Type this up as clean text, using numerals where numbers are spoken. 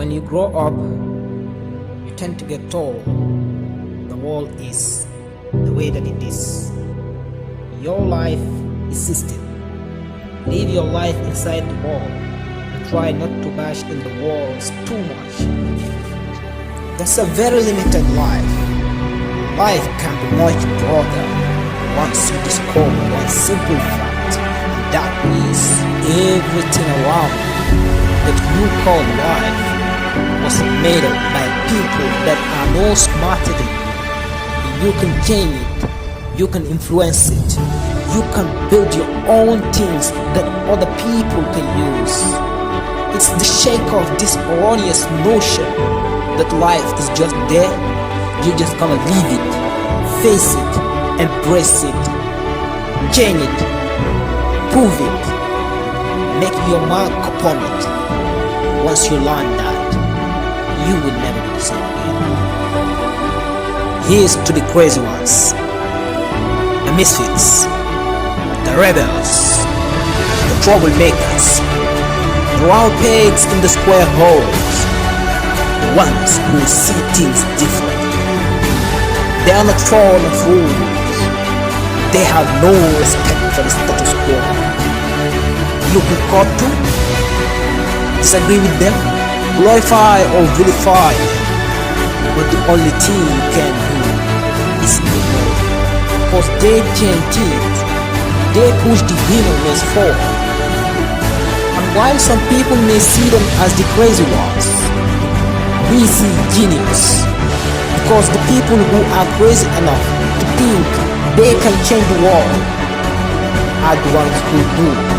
When you grow up, you tend to get told the world is the way that it is. Your life is system. Live your life inside the wall and try not to bash in the walls too much. That's a very limited life. Life can be much broader once you discover one simple fact, and that is everything around that you call life was made up by people that are no smarter than you. You can change it, you can influence it, you can build your own things that other people can use. It's the shake of this oronius notion that life is just there. You're just gonna live it, face it, embrace it, change it, prove it, make your mark upon it. Once you learn that, you will never be the same again. Here's to the crazy ones, the misfits, the rebels, the troublemakers, the round pegs in the square holes, the ones who see things differently. They are not fond of rules. They have no respect for the status quo. You can caught to disagree with them, glorify or vilify, but the only thing you can do is ignore. Because they change things, they push the universe forward. And while some people may see them as the crazy ones, we see genius. Because the people who are crazy enough to think they can change the world are the ones who do.